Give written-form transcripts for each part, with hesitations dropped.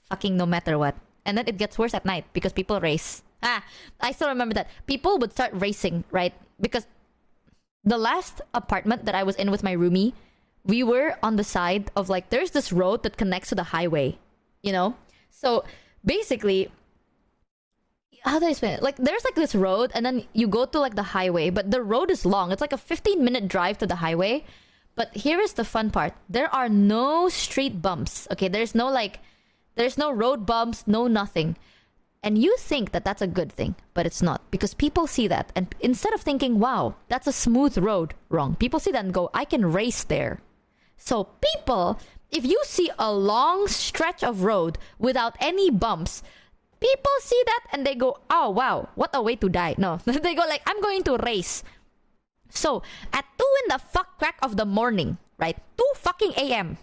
fucking no matter what. And then it gets worse at night because people race. I still remember that. People would start racing, right? Because the last apartment that I was in with my roomie, we were on the side of like, there's this road that connects to the highway, you know? So basically, how do I explain it? Like, there's like this road and then you go to like the highway, but the road is long. It's like a 15-minute drive to the highway. But here is the fun part. There are no street bumps. Okay, there's no road bumps, no nothing. And you think that that's a good thing, but it's not. Because people see that. And instead of thinking, wow, that's a smooth road, wrong. People see that and go, I can race there. So people, if you see a long stretch of road without any bumps, people see that and they go, oh, wow, what a way to die. No, they go like, I'm going to race. So at 2 in the fuck crack of the morning, right? 2 fucking a.m.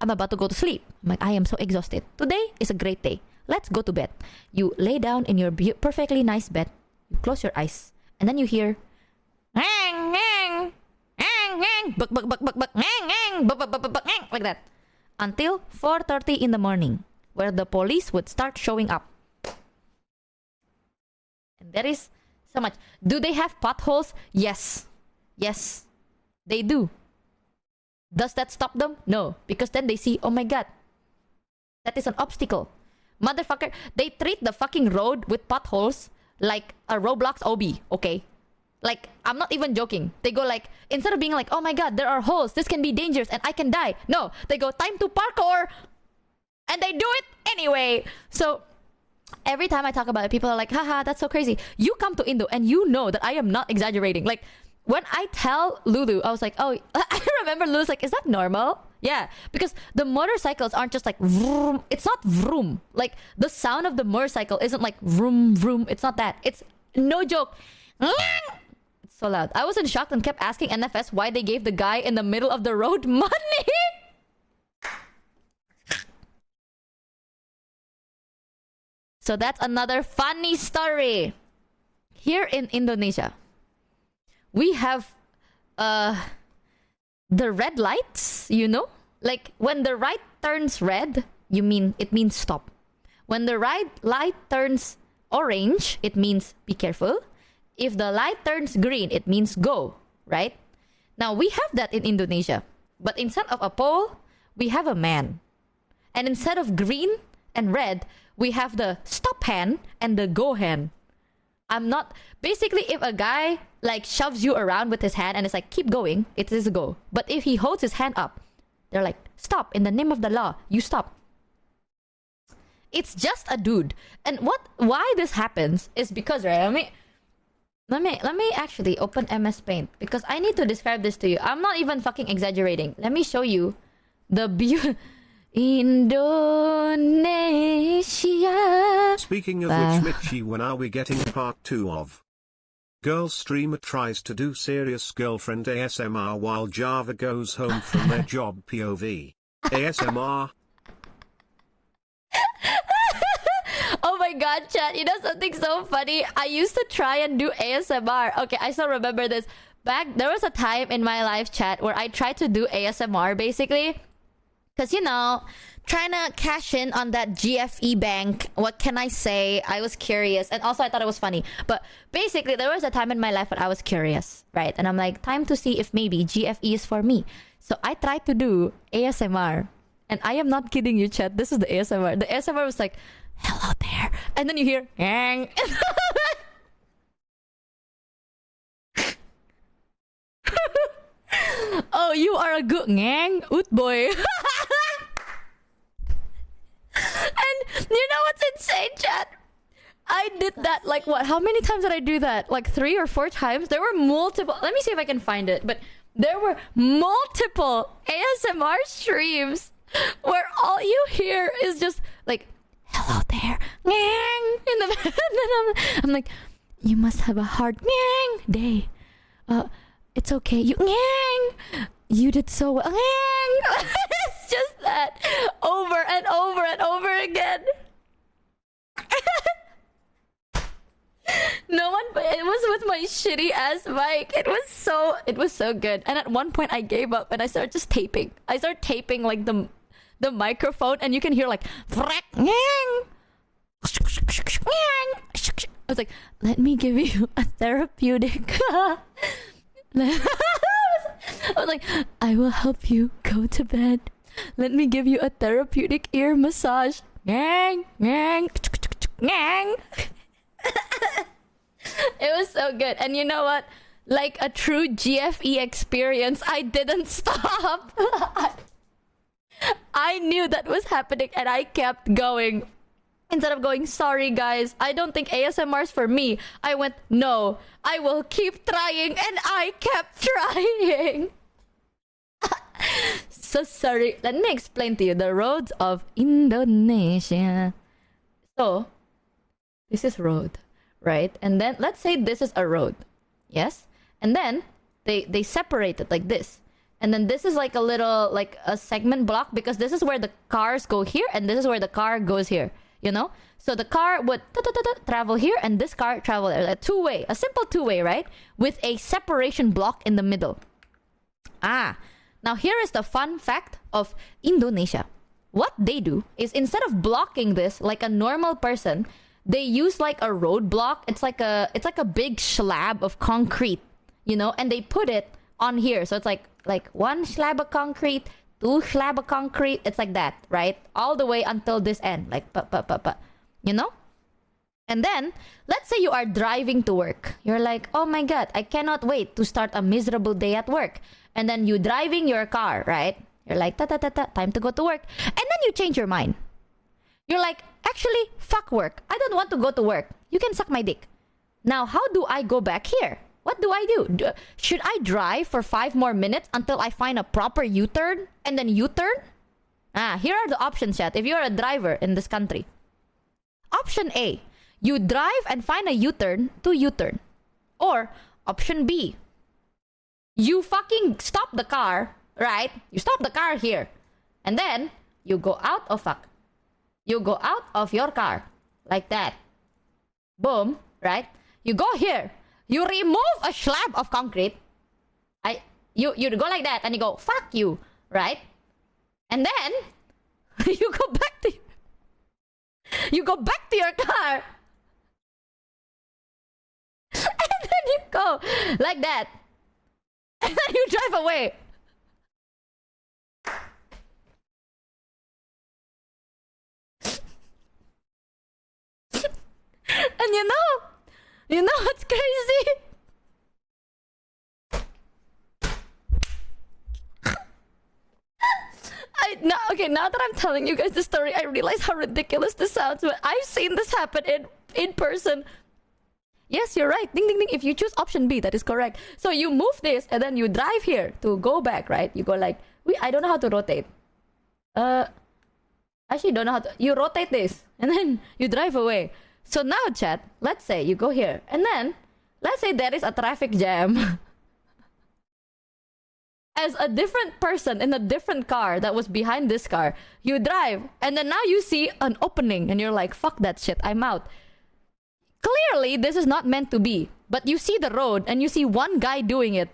I'm about to go to sleep. I'm like, I am so exhausted. Today is a great day. Let's go to bed. You lay down in your perfectly nice bed. You close your eyes. And then you hear... like that. Until 4:30 in the morning. Where the police would start showing up. And there is so much. Do they have potholes? Yes. Yes. They do. Does that stop them? No. Because then they see, oh my god. That is an obstacle. Motherfucker, they treat the fucking road with potholes like a Roblox OB, okay? Like, I'm not even joking. They go like, instead of being like, oh my god, there are holes, this can be dangerous and I can die. No, they go, time to parkour! And they do it anyway. So, every time I talk about it, people are like, haha, that's so crazy. You come to Indo and you know that I am not exaggerating. Like, when I tell Lulu, I was like, oh, I remember Lulu's like, is that normal? Yeah, because the motorcycles aren't just like vroom. It's not vroom. Like, the sound of the motorcycle isn't like vroom, vroom. It's not that. It's no joke. It's so loud. I was in shock and kept asking NFS why they gave the guy in the middle of the road money. So that's another funny story. Here in Indonesia, we have the red lights, you know? Like, when the right turns red, it means stop. When the right light turns orange, it means be careful. If the light turns green, it means go, right? Now, we have that in Indonesia. But instead of a pole, we have a man. And instead of green and red, we have the stop hand and the go hand. Basically, if a guy like shoves you around with his hand and it's like, keep going, it is a go. But if he holds his hand up, they're like, stop, in the name of the law, you stop. It's just a dude. And why this happens is because, right, let me actually open MS Paint because I need to describe this to you. I'm not even fucking exaggerating. Let me show you the beauty. Indonesia. Speaking of which, Mitchie, when are we getting part 2 of Girl Streamer tries to do serious girlfriend ASMR while Java goes home from their job POV? ASMR. Oh my god, chat, you know something so funny? I used to try and do ASMR. Okay, I still remember this. There was a time in my life, chat, where I tried to do ASMR basically. Because, you know, trying to cash in on that GFE bank. What can I say? I was curious. And also, I thought it was funny. But basically, there was a time in my life when I was curious, right? And I'm like, time to see if maybe GFE is for me. So I tried to do ASMR. And I am not kidding you, chat. This is the ASMR. The ASMR was like, hello there. And then you hear, gang. Oh, you are a good gang, oot boy. And you know what's insane, chat? I did that like what? How many times did I do that? Like 3 or 4 times? There were multiple. Let me see if I can find it. But there were multiple ASMR streams where all you hear is just like, hello there, gang. In the and then I'm like, you must have a hard gang day. It's okay. You did so well. It's just that over and over and over again. No one, it was with my shitty ass mic. It was so good. And at one point I gave up and I started just taping. I started taping like the the microphone, and you can hear like I was like, let me give you a therapeutic. I was like, I will help you go to bed. Let me give you a therapeutic ear massage. It was so good. And you know what? Like a true GFE experience, I didn't stop. I knew that was happening and I kept going. Instead of going, sorry guys, I don't think ASMR is for me, I went, no, I will keep trying, and I kept trying. So sorry. Let me explain to you the roads of Indonesia. So, this is road, right? And then let's say this is a road. Yes? And then they separate it like this. And then this is like a little, like a segment block, because this is where the cars go here and this is where the car goes here. You know? So the car would travel here and this car travel there. A two-way. A simple two-way, right? With a separation block in the middle. Now here is the fun fact of Indonesia. What they do is, instead of blocking this like a normal person, they use like a roadblock. It's like a big slab of concrete, you know, and they put it on here. So it's like one slab of concrete, two slab of concrete. It's like that, right? All the way until this end, like you know? And then, let's say you are driving to work. You're like, oh my god, I cannot wait to start a miserable day at work. And then you driving your car, right? You're like, time to go to work. And then you change your mind. You're like, actually, fuck work. I don't want to go to work. You can suck my dick. Now, how do I go back here? What do I do? Should I drive for 5 more minutes until I find a proper U-turn? And then U-turn? Here are the options, chat. If you're a driver in this country. Option A. You drive and find a U-turn to U-turn. Or option B. You fucking stop the car, right? You stop the car here. And then you go out of You go out of your car. Like that. Boom, right? You go here. You remove a slab of concrete. You go like that and you go, fuck you, right? And then you go back to your car. And then you go like that. And then you drive away. And you know what's crazy? Now that I'm telling you guys the story, I realize how ridiculous this sounds, but I've seen this happen in person. Yes, you're right. Ding, ding, ding. If you choose option B, that is correct. So you move this and then you drive here to go back, right? You go like, I don't know how to rotate. Actually don't know how to. You rotate this and then you drive away. So now, chat, let's say you go here and then let's say there is a traffic jam. As a different person in a different car that was behind this car, you drive and then now you see an opening and you're like, fuck that shit, I'm out. Clearly, this is not meant to be. But you see the road and you see one guy doing it.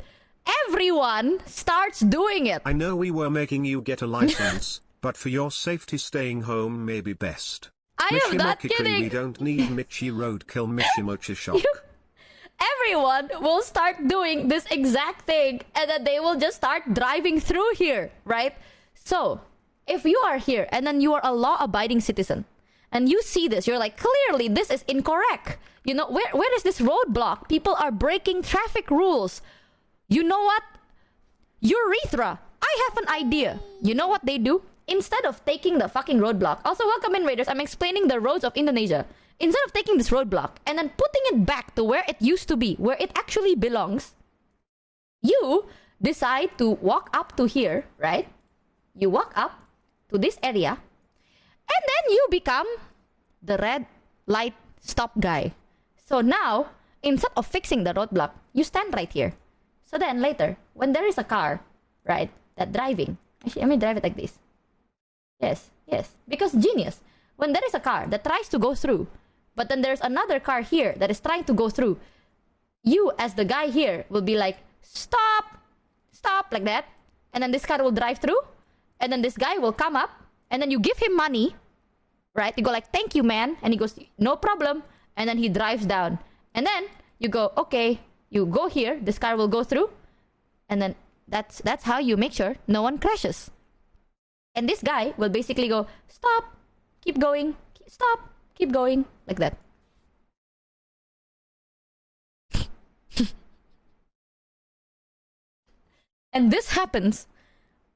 Everyone starts doing it. I know we were making you get a license, but for your safety staying home may be best. I am not kidding. We don't need Michi roadkill Mishimochi shock. Everyone will start doing this exact thing and then they will just start driving through here, right? So, if you are here and then you are a law-abiding citizen, and you see this, you're like, clearly this is incorrect. You know, where is this roadblock? People are breaking traffic rules. You know what? Urethra. I have an idea. You know what they do? Instead of taking the fucking roadblock. Also, welcome in, Raiders. I'm explaining the roads of Indonesia. Instead of taking this roadblock and then putting it back to where it used to be, where it actually belongs, you decide to walk up to here, right? You walk up to this area. And then you become the red light stop guy. So now, instead of fixing the roadblock, you stand right here. So then later, when there is a car, right, that driving. Actually, let me drive it like this. Yes. Because genius. When there is a car that tries to go through, but then there's another car here that is trying to go through, you as the guy here will be like, stop, like that. And then this car will drive through. And then this guy will come up. and then you give him money, right? You go like, thank you, man. And he goes, no problem. And then he drives down. And then you go, okay, you go here. This car will go through. And then that's how you make sure no one crashes. And this guy will basically go, stop, keep going, stop, keep going, like that. And this happens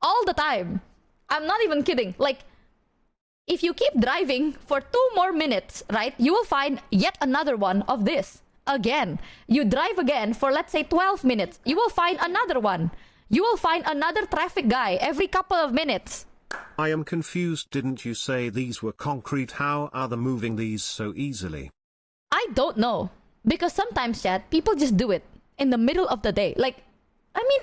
all the time. I'm not even kidding. Like, if you keep driving for 2 more minutes, right, you will find yet another one of this. Again, you drive again for, let's say, 12 minutes. You will find another one. You will find another traffic guy every couple of minutes. I am confused. Didn't you say these were concrete? How are they moving these so easily? I don't know. Because sometimes, chat, people just do it in the middle of the day. Like, I mean,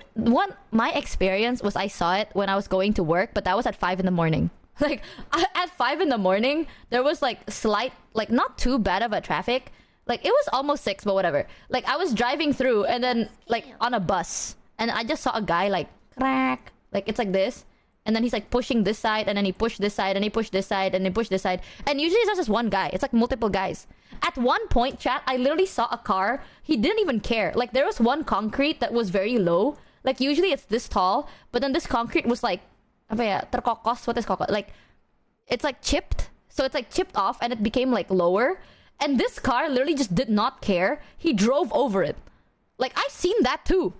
my experience was I saw it when I was going to work, but that was at 5 in the morning. Like, at 5 in the morning, there was like slight, like not too bad of a traffic. Like, it was almost 6, but whatever. Like, I was driving through and then, like, on a bus. And I just saw a guy, like, crack. Like, it's like this. And then he's, like, pushing this side. And then he pushed this side. And he pushed this side. And he pushed this side. And usually it's not just one guy. It's, like, multiple guys. At one point, chat, I literally saw a car. He didn't even care. Like, there was one concrete that was very low. Like, usually it's this tall. But then this concrete was, like, terkokos. What is kokos? Like, it's, like, chipped. So it's, like, chipped off. And it became, like, lower. And this car literally just did not care. He drove over it. Like, I've seen that too.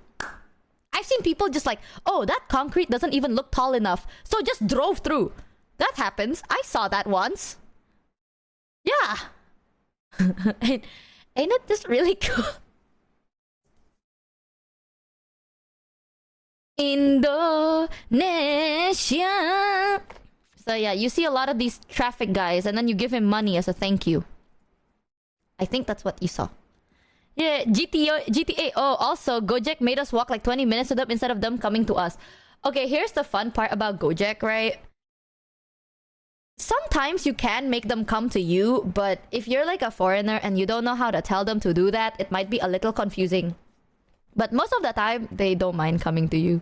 I've seen people just like, oh, that concrete doesn't even look tall enough. So just drove through. That happens. I saw that once. Yeah. Ain't it just really cool? Indonesia. So yeah, you see a lot of these traffic guys and then you give him money as a thank you. I think that's what you saw. Yeah, GTA. Oh, also, Gojek made us walk like 20 minutes to them instead of them coming to us. Okay, here's the fun part about Gojek, right? Sometimes you can make them come to you, but if you're like a foreigner and you don't know how to tell them to do that, it might be a little confusing. But most of the time, they don't mind coming to you.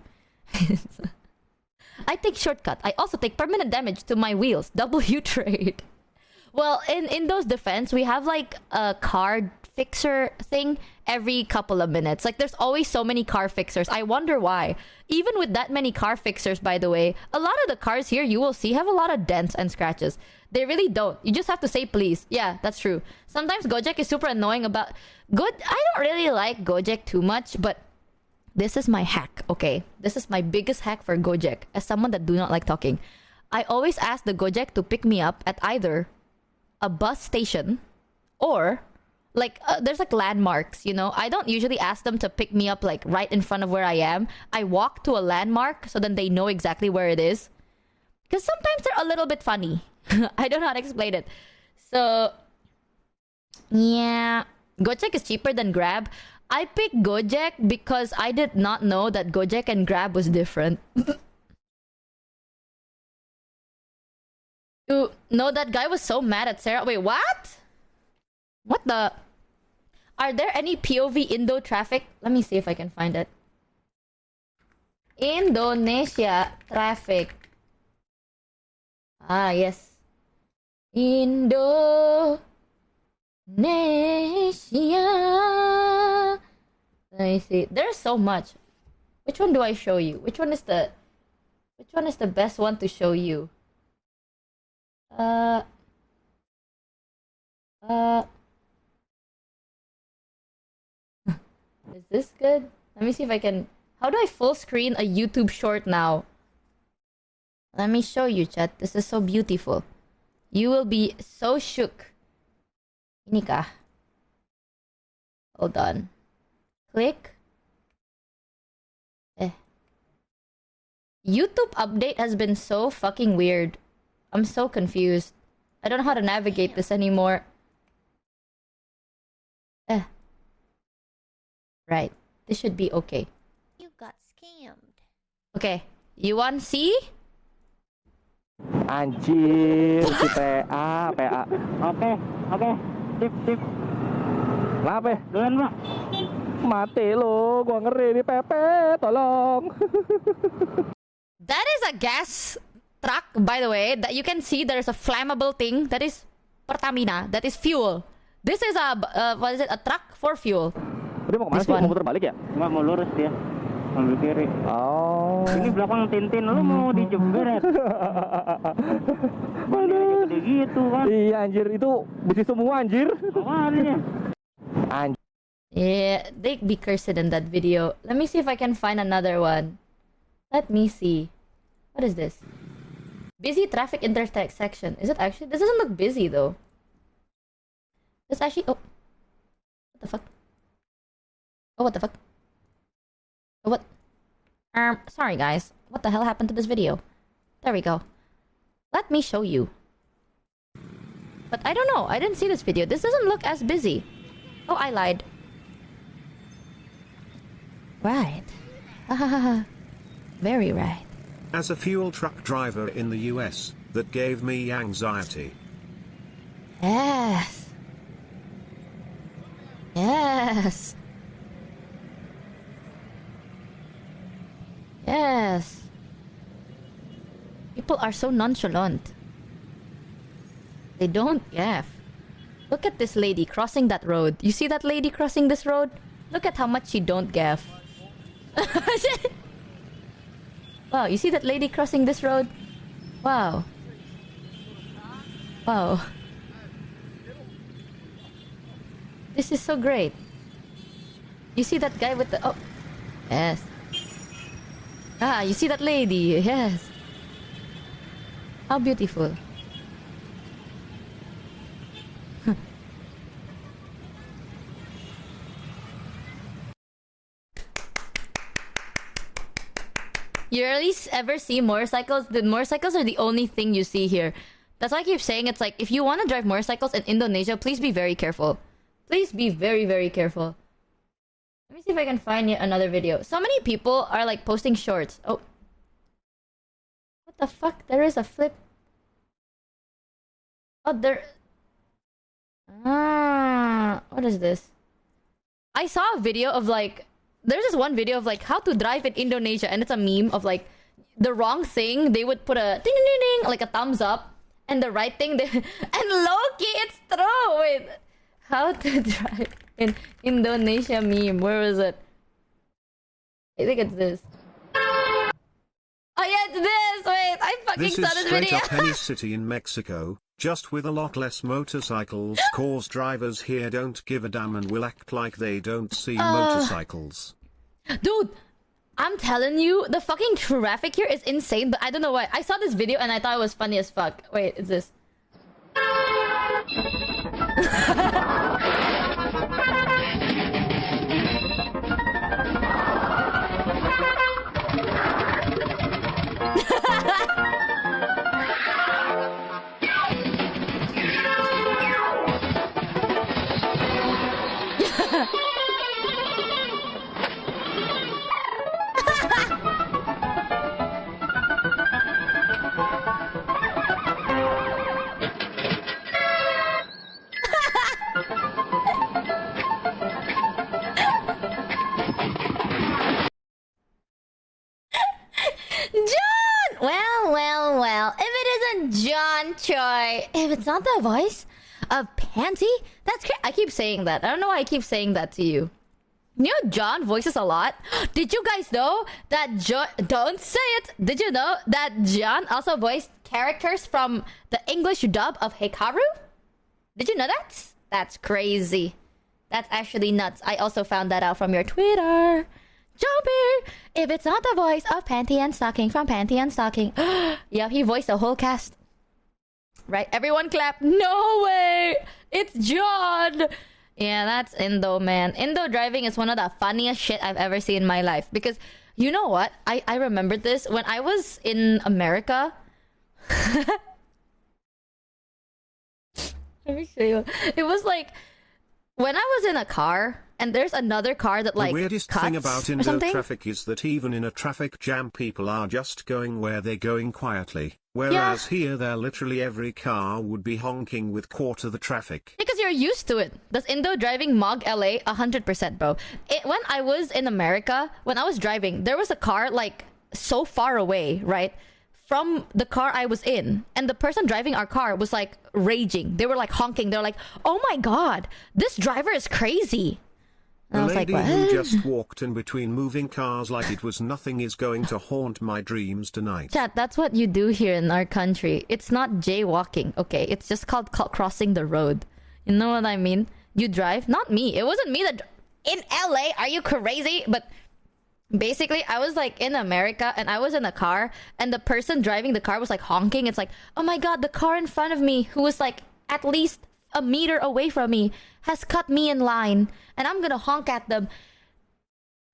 I take shortcut. I also take permanent damage to my wheels. W trade. Well, in those defense, we have like a car fixer thing every couple of minutes. Like, there's always so many car fixers. I wonder why. Even with that many car fixers, by the way, a lot of the cars here you will see have a lot of dents and scratches. They really don't. You just have to say please. Yeah, that's true. Sometimes Gojek is super annoying about... I don't really like Gojek too much, but this is my hack, okay? This is my biggest hack for Gojek. As someone that do not like talking, I always ask the Gojek to pick me up at either a bus station or like there's like landmarks, you know. I don't usually ask them to pick me up like right in front of where I am. I walk to a landmark so then they know exactly where it is, because sometimes they're a little bit funny. I don't know how to explain it. So yeah, Gojek is cheaper than Grab. I picked Gojek because I did not know that Gojek and Grab was different. No, that guy was so mad at Sarah. Wait, what? What the? Are there any POV Indo traffic? Let me see if I can find it. Indonesia traffic. Ah, yes. Indonesia. Let me see. There's so much. Which one do I show you? Which one is the best one to show you? Is this good? Let me see if I can... How do I full screen a YouTube short now? Let me show you, chat. This is so beautiful. You will be so shook. Ini kah? Hold on. Click. YouTube update has been so fucking weird. I'm so confused. I don't know how to navigate this anymore. Right. This should be okay. You got scammed. Okay. You want see? Anjir, si PA. Oke. Sip. Kenapa? Duluan, Bang. Mati lo, gua ngeri nih Pepe, tolong. That is a gas truck, by the way, that you can see there's a flammable thing that is Pertamina, that is fuel. This is a what is it? A truck for fuel. Dia mau kemana This sih? one. Mau putar balik ya? Nggak mau lurus dia. Ambil kiri. Oh. Ini belakang Tintin, lu mau dijebret. Bandingnya gede gitu kan. Iya anjir, itu besi semua anjir. Awalnya. Anjir. Yeah, they be cursed in that video. Let me see if I can find another one. Let me see. What is this? Busy traffic intersection. Is it actually? This doesn't look busy though. This actually. Oh. What the fuck? Oh, what the fuck? Oh, what? Sorry guys. What the hell happened to this video? There we go. Let me show you. But I don't know. I didn't see this video. This doesn't look as busy. Oh, I lied. Right. Very right. As a fuel truck driver in the US, that gave me anxiety. Yes. Yes. Yes. People are so nonchalant. They don't gaff. Look at this lady crossing that road. You see that lady crossing this road? Look at how much she don't gaff. Wow, you see that lady crossing this road? Wow. Wow. This is so great. You see that guy with the... Oh. Yes. Ah, you see that lady? Yes. How beautiful. You rarely ever see motorcycles. The motorcycles are the only thing you see here. That's why I keep saying it's like, if you want to drive motorcycles in Indonesia, please be very careful. Please be very, very careful. Let me see if I can find yet another video. So many people are like posting shorts. Oh. What the fuck? There is a flip. Oh, there... Ah, what is this? I saw a video of like... There's this one video of like how to drive in Indonesia, and it's a meme of like the wrong thing, they would put a ding ding ding, like a thumbs up, and the right thing, they... and low-key, it's true. Wait, how to drive in Indonesia meme? Where is it? I think it's this. Oh yeah, it's this. Wait, I fucking This saw is this straight video. up any city in Mexico, just with a lot less motorcycles, cause drivers here don't give a damn and will act like they don't see motorcycles. Dude, I'm telling you, the fucking traffic here is insane, but I don't know why. I saw this video and I thought it was funny as fuck. Wait, it's this. John! Well. If it isn't John Choi, if it's not the voice of Panty, that's great. I keep saying that. I don't know why I keep saying that to you. You know, John voices a lot. Did you guys know that John... Don't say it! Did you know that John also voiced characters from the English dub of Hikaru? Did you know that? That's crazy. That's actually nuts. I also found that out from your Twitter. Jumpy! If it's not the voice of Panty and Stocking from Panty and Stocking. Yeah, he voiced the whole cast. Right? Everyone clap. No way! It's John! Yeah, that's Indo, man. Indo driving is one of the funniest shit I've ever seen in my life. Because, you know what? I remembered this. When I was in America... Let me show you. It was like... When I was in a car, and there's another car that like The weirdest cuts thing about or Indo something. traffic is that even in a traffic jam people are just going where they're going quietly, whereas here they're literally every car would be honking with quarter the traffic. Because you're used to it. Does Indo driving Mog LA 100%, bro? When I was in America, when I was driving, there was a car like so far away, right? from the car I was in, and the person driving our car was like raging. They were like honking. They're like, "Oh my god, this driver is crazy." And I A was like, lady "What?" who just walked in between moving cars like it was nothing is going to haunt my dreams tonight. Chat, that's what you do here in our country. It's not jaywalking, okay? It's just called crossing the road. You know what I mean? You drive, not me. It wasn't me that in LA. Are you crazy? But basically, I was like in America and I was in a car and the person driving the car was like honking. It's like, "Oh my god, the car in front of me who was like at least a meter away from me has cut me in line and I'm gonna honk at them."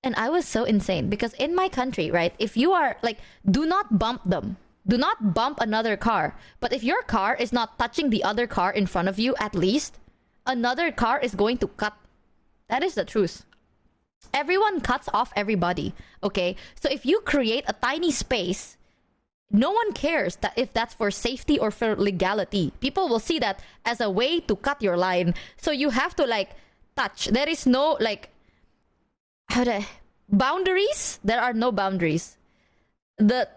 And I was so insane because in my country, right, if you are like, do not bump them. Do not bump another car. But if your car is not touching the other car in front of you, at least, another car is going to cut. That is the truth. Everyone cuts off everybody, okay? So if you create a tiny space, no one cares that if that's for safety or for legality. People will see that as a way to cut your line. So you have to like touch. There is no like boundaries. There are no boundaries. The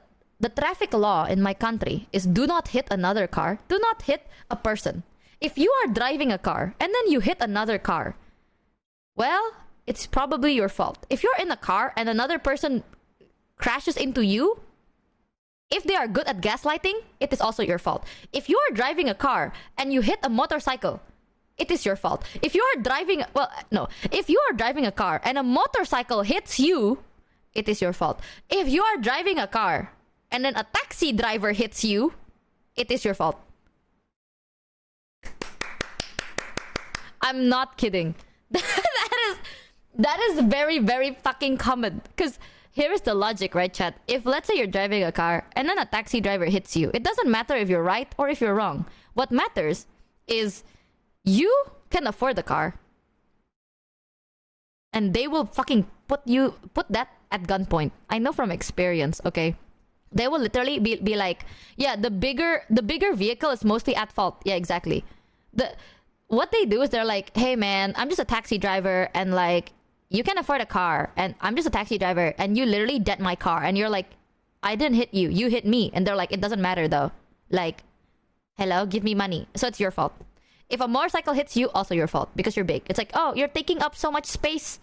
traffic law in my country is do not hit another car. Do not hit a person. If you are driving a car and then you hit another car, well, it's probably your fault. If you're in a car and another person crashes into you, if they are good at gaslighting, it is also your fault. If you are driving a car and you hit a motorcycle, it is your fault. If you are driving, if you are driving a car and a motorcycle hits you, it is your fault. If you are driving a car and then a taxi driver hits you, it is your fault. I'm not kidding. That is very, very fucking common. Because here is the logic, right, chat? If let's say you're driving a car and then a taxi driver hits you, it doesn't matter if you're right or if you're wrong. What matters is you can afford the car. And they will fucking put that at gunpoint. I know from experience, okay? They will literally be like, yeah, the bigger vehicle is mostly at fault. Yeah, exactly. What they do is they're like, "Hey man, I'm just a taxi driver and like you can afford a car and I'm just a taxi driver and you literally dent my car," and you're like, "I didn't hit you, you hit me." And they're like, "It doesn't matter though. Like, hello, give me money." So it's your fault. If a motorcycle hits you, also your fault because you're big. It's like, "Oh, you're taking up so much space."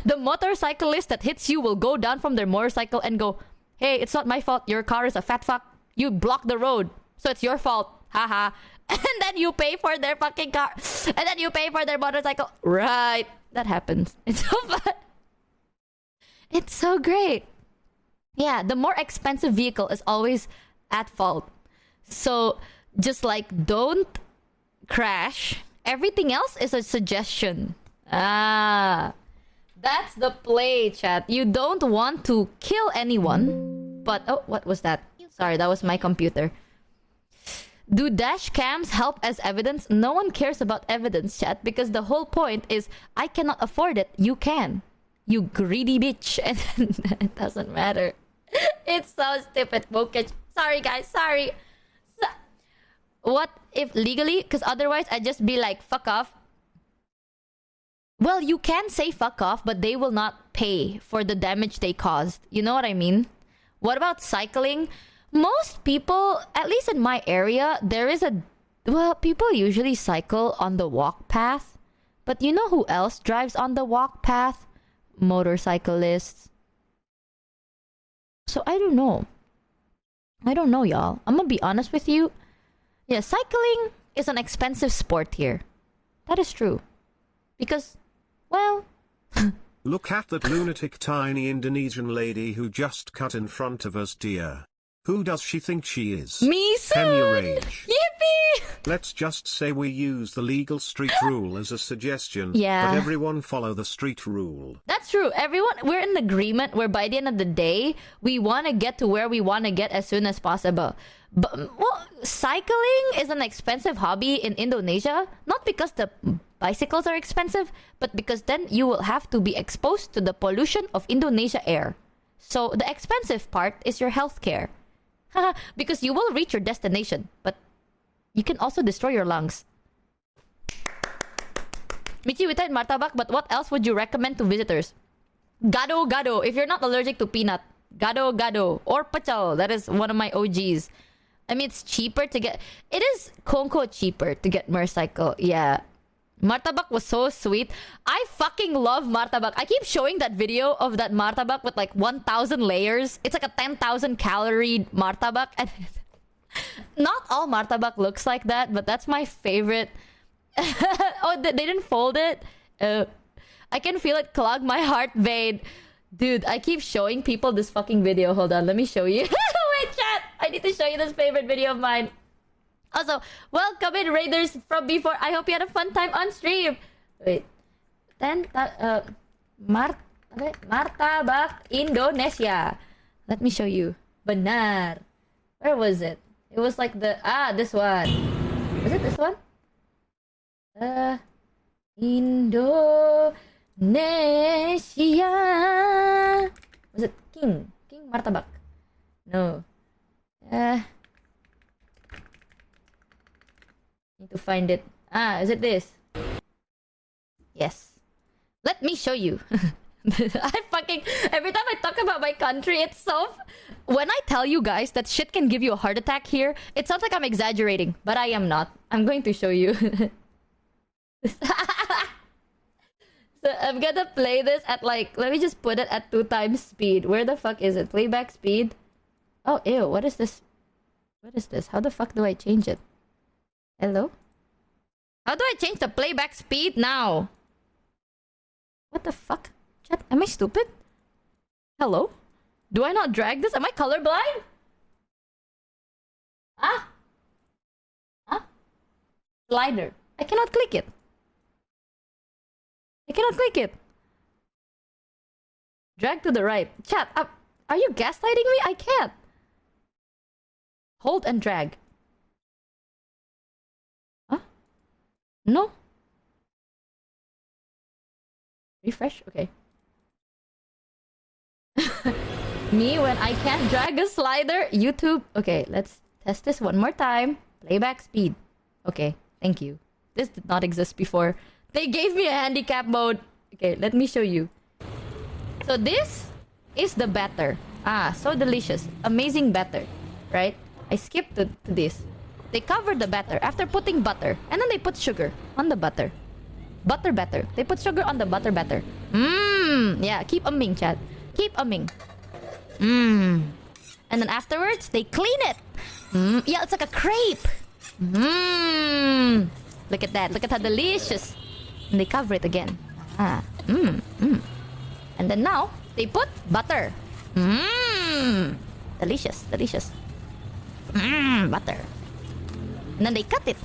The motorcyclist that hits you will go down from their motorcycle and go, "Hey, it's not my fault. Your car is a fat fuck. You blocked the road. So it's your fault. Haha." And then you pay for their fucking car. And then you pay for their motorcycle. Right. That happens. It's so fun. It's so great. Yeah, the more expensive vehicle is always at fault. So just like don't crash. Everything else is a suggestion. That's the play, chat. You don't want to kill anyone. But, oh, what was that? Sorry, that was my computer. Do dash cams help as evidence? No one cares about evidence, chat, because the whole point is I cannot afford it. You can. You greedy bitch. And it doesn't matter. It's so stupid, Bokeh. Sorry, guys. Sorry. What if legally? Because otherwise I'd just be like, fuck off. Well, you can say fuck off, but they will not pay for the damage they caused. You know what I mean? What about cycling? Most people, at least in my area, people usually cycle on the walk path. But you know who else drives on the walk path? Motorcyclists. So I don't know. Y'all. I'm gonna be honest with you. Yeah, cycling is an expensive sport here. That is true. Because, well... Look at that lunatic tiny Indonesian lady who just cut in front of us, dear. Who does she think she is? Me soon! Can you rage? Yippee! Let's just say we use the legal street rule as a suggestion. Yeah. But everyone follow the street rule. That's true. We're in agreement where by the end of the day, we want to get to where we want to get as soon as possible. But, well, cycling is an expensive hobby in Indonesia. Not because the bicycles are expensive, but because then you will have to be exposed to the pollution of Indonesia air. So the expensive part is your healthcare. Because you will reach your destination, but you can also destroy your lungs. Michi, we tried martabak, but what else would you recommend to visitors? Gado. If you're not allergic to peanut, Gado gado or pachal. That is one of my OGs. I mean, it's cheaper to get. It is konko cheaper to get motorcycle. Yeah. Martabak was so sweet. I fucking love martabak. I keep showing that video of that martabak with like 1,000 layers. It's like a 10,000 calorie martabak. And not all martabak looks like that, but that's my favorite. Oh, they didn't fold it? I can feel it clog my heart vein. Dude, I keep showing people this fucking video. Hold on, let me show you. Wait, chat. I need to show you this favorite video of mine. Also, welcome in Raiders from before. I hope you had a fun time on stream. Wait. Martabak Indonesia. Let me show you. Benar. Where was it? It was like this one. Was it this one? Indonesia. Was it King Martabak? No. Need to find it. Is it this? Yes. Let me show you. Every time I talk about my country, it's so... When I tell you guys that shit can give you a heart attack here, it sounds like I'm exaggerating, but I am not. I'm going to show you. So I'm gonna play this at like... Let me just put it at 2x speed. Where the fuck is it? Playback speed? Oh, ew. What is this? What is this? How the fuck do I change it? Hello? How do I change the playback speed now? What the fuck? Chat, am I stupid? Hello? Do I not drag this? Am I colorblind? Slider. I cannot click it. I cannot click it. Drag to the right. Chat, are you gaslighting me? I can't. Hold and drag. No. Refresh? Okay. Me when I can't drag a slider? YouTube? Okay, let's test this one more time. Playback speed. Okay, thank you. This did not exist before. They gave me a handicap mode. Okay, let me show you. So this is the batter. So delicious. Amazing batter. Right? I skipped to this. They covered the batter after putting butter. And then they put sugar on the butter. Butter batter. They put sugar on the butter batter. Yeah, keep umming, chat. Keep umming. And then afterwards, they clean it. Yeah, it's like a crepe. Look at that. Look at how delicious. And they cover it again. And then now, they put butter. Delicious, delicious. Butter. And then they cut it.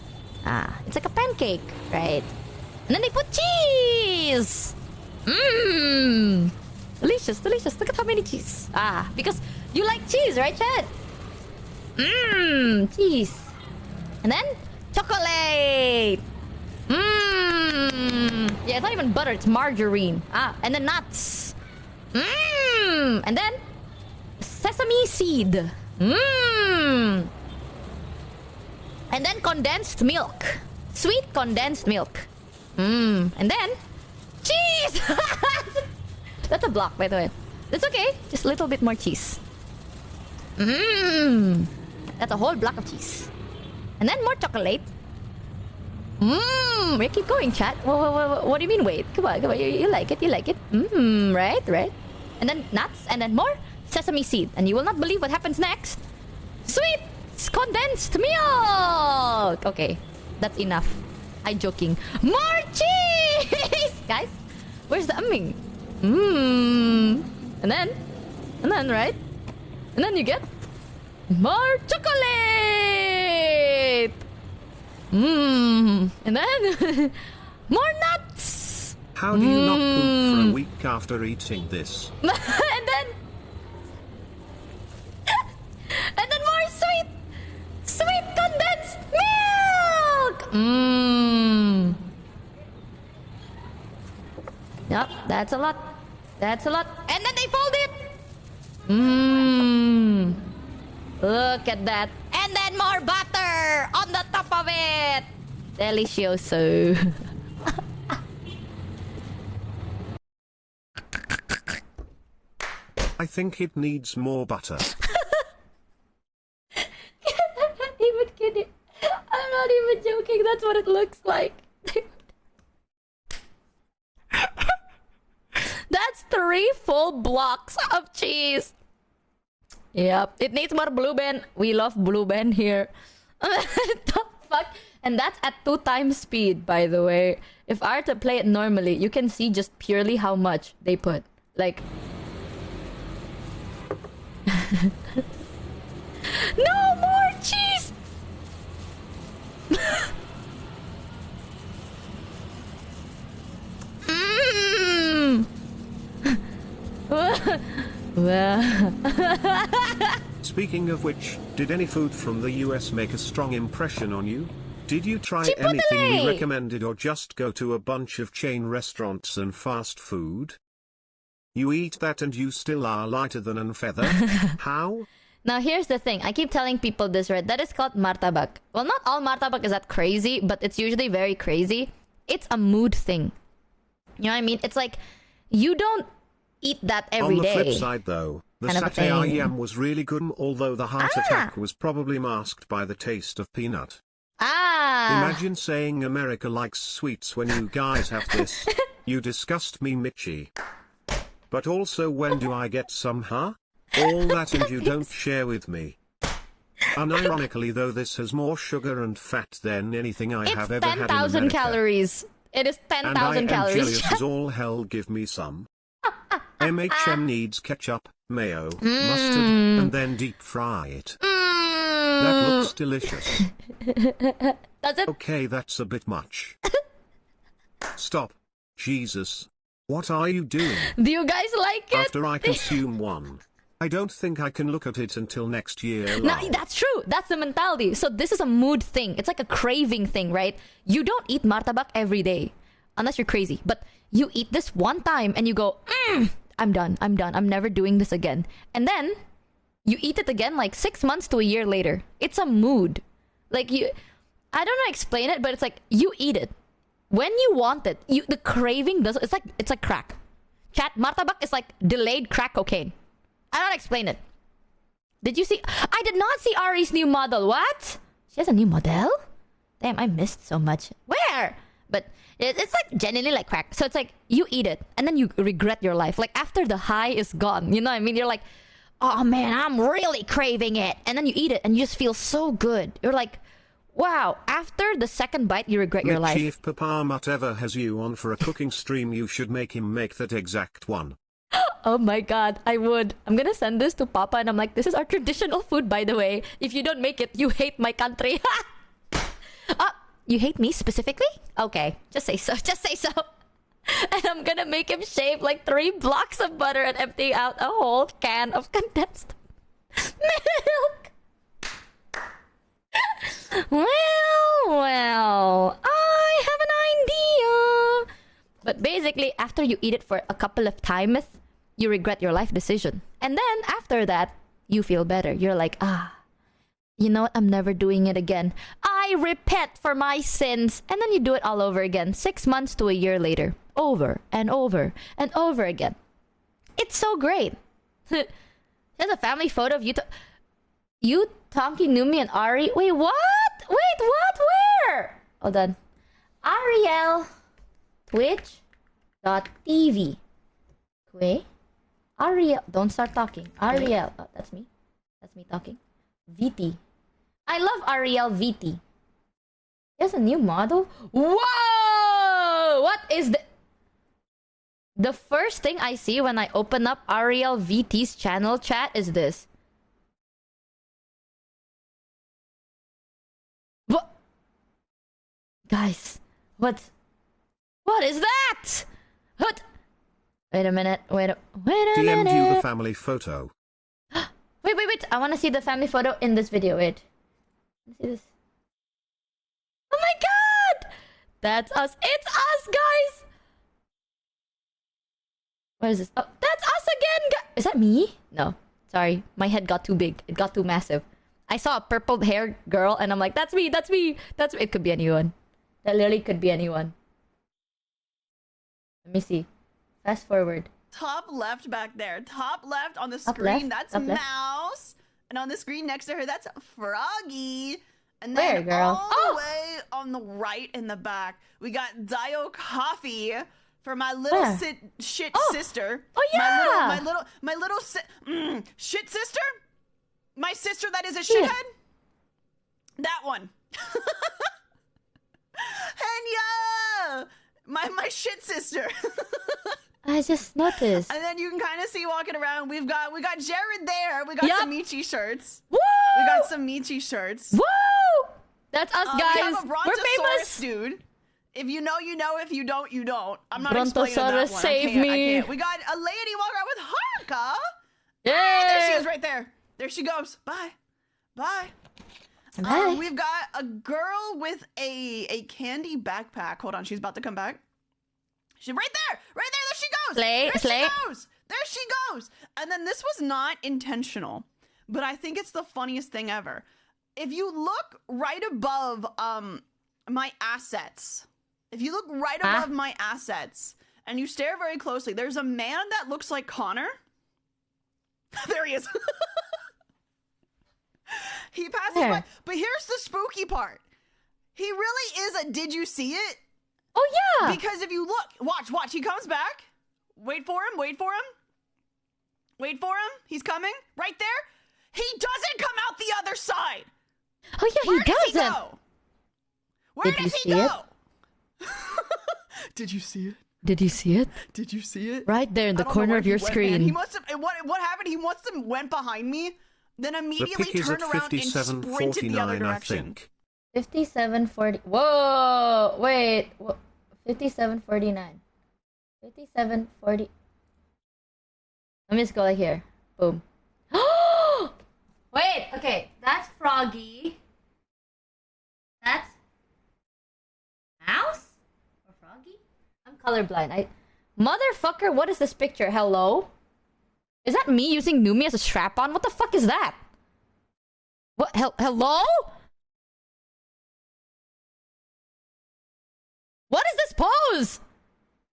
It's like a pancake, right? And then they put cheese. Delicious, delicious. Look at how many cheese. Because you like cheese, right, Chad? Cheese. And then chocolate. Yeah, it's not even butter. It's margarine. And then nuts. And then sesame seed. And then condensed milk. Sweet condensed milk. And then cheese. That's a block, by the way. That's okay. Just a little bit more cheese. That's a whole block of cheese. And then more chocolate. We keep going, chat. What do you mean, wait? Come on, come on. You like it, you like it. Right, right. And then nuts, and then more sesame seed. And you will not believe what happens next. Sweet condensed milk. Okay, that's enough. I'm joking. More cheese! Guys, where's the umming? And then, right? And then you get more chocolate! And then more nuts! How do you not poop for a week after eating this? And then more sweet condensed milk! Yep, that's a lot. That's a lot. And then they fold it! Look at that. And then more butter on the top of it! Delicioso. I think it needs more butter. I'm not even kidding. I'm not even joking. That's what it looks like. That's 3 full blocks of cheese. Yep. It needs more blue band. We love blue band here. The fuck? And that's at 2 times speed, by the way. If I were to play it normally, you can see just purely how much they put. Like... No more cheese! Mmm! Well... Speaking of which, did any food from the US make a strong impression on you? Did you try Chipotle! anything we recommended or just go to a bunch of chain restaurants and fast food? You eat that and you still are lighter than a feather? How? Now here's the thing. I keep telling people this, right? That is called martabak. Well, not all martabak is that crazy, but it's usually very crazy. It's a mood thing. You know what I mean? It's like, you don't eat that every day. On the flip side though, the kind of satay thing. ayam was really good, although the heart attack was probably masked by the taste of peanut. Ah! Imagine saying America likes sweets when you guys have this. You disgust me, Mitchie. But also, when do I get some, huh? All that and you don't share with me. Unironically though, this has more sugar and fat than anything I have ever had in 10,000 America. calories. It is And I 10,000 am calories. jealous as all hell, give me some. MHM needs ketchup, mayo, mustard, and then deep fry it. That looks delicious. Does it? Okay, that's a bit much. Stop. Jesus. What are you doing? Do you guys like it? After I consume one, I don't think I can look at it until next year. No, lol. that's true. That's the mentality. So this is a mood thing. It's like a craving thing, right? You don't eat martabak every day. Unless you're crazy. But you eat this one time and you go, I'm done. I'm done. I'm never doing this again. And then you eat it again like 6 months to a year later. It's a mood. Like you... I don't know how to explain it, but it's like you eat it. When you want it, the craving does... It's like crack. Chat, martabak is like delayed crack cocaine. I don't explain it. Did you see? I did not see Ari's new model. What? She has a new model? Damn, I missed so much. Where? But it's like genuinely like crack. So it's like you eat it and then you regret your life. Like after the high is gone. You know what I mean? You're like, oh man, I'm really craving it. And then you eat it and you just feel so good. You're like, wow. After the second bite, you regret your life. Mitchie, if Papa Mutt ever has you on for a cooking stream, you should make him make that exact one. Oh my god, I would. I'm gonna send this to Papa and I'm like, this is our traditional food, by the way. If you don't make it, you hate my country. You hate me specifically? Okay, just say so. Just say so. And I'm gonna make him shave like 3 blocks of butter and empty out a whole can of condensed milk. Well, I have an idea. But basically, after you eat it for a couple of times, you regret your life decision. And then after that, you feel better. You're like, you know what? I'm never doing it again. I repent for my sins. And then you do it all over again. 6 months to a year later. Over and over and over again. It's so great. There's a family photo of you, Tonki, Numi, and Ari. Wait, what? Wait, what? Where? Hold on. Ariel. Twitch.tv. Wait. Ariel. Don't start talking. Ariel. Oh, that's me. That's me talking. VT. I love Ariel VT. There's a new model. Whoa! What is the first thing I see when I open up Ariel VT's channel chat is this. What? Guys, what is that? What? Wait a minute. Wait a DM'd minute. you the family photo. Wait. I want to see the family photo in this video. Wait. Let's see this. Oh my god! That's us. It's us, guys! What is this? Oh, that's us again! Is that me? No. Sorry. My head got too big. It got too massive. I saw a purple hair girl and I'm like, that's me! It could be anyone. That literally could be anyone. Let me see. Fast forward. top left back there. Top left on the Top screen, left, that's top left. Mouse. And on the screen next to her, that's Froggy. And Where, then girl? all Oh! the way on the right in the back, we got Dio Coffee for my little Where? shit Oh! sister. Oh, yeah! My little shit sister? My sister that is a shithead? That one. Henya! My shit sister. I just noticed. And then you can kind of see walking around. We got Jared there. We got Yup. some Michi shirts. Woo! We got some Michi shirts. Woo! That's us, We guys. have a We're Brontosaurus famous. dude. If you know, you know. If you don't, you don't. I'm not explaining that Brontosaurus, one. save I can't. me. We got a lady walking around with Haruka. Yay! There she is, right there. There she goes. Bye. Bye. Bye. We've got a girl with a candy backpack. Hold on, she's about to come back. She's right there. Right there. There she goes. Slay, there slay. she goes. There she goes. And then this was not intentional, but I think it's the funniest thing ever. If you look right above my assets, if you look right above my assets and you stare very closely, there's a man that looks like Connor. There he is. He passes Where? by. But here's the spooky part. He really is a did you see it? Oh yeah. Because if you look, watch, he comes back. Wait for him. He's coming. Right there. He doesn't come out the other side. Oh yeah, Where he does doesn't. he go? Where Did you does he see go? it? Did you see it? Did you see it? Did you see it? Right there in I the don't know corner where of he your went, screen. man. He must have. What happened? He must have went behind me, then The immediately pick is turned at around and sprinted the other 57:49, I direction. think. 57:40. Whoa! Wait. 57:49. 57:40. Let me just go like here. Boom. Wait. Okay. That's Froggy. That's Mouse or Froggy? I'm colorblind. Motherfucker, what is this picture? Hello? Is that me using Numi as a strap-on? What the fuck is that? What? Hello? What is this pose?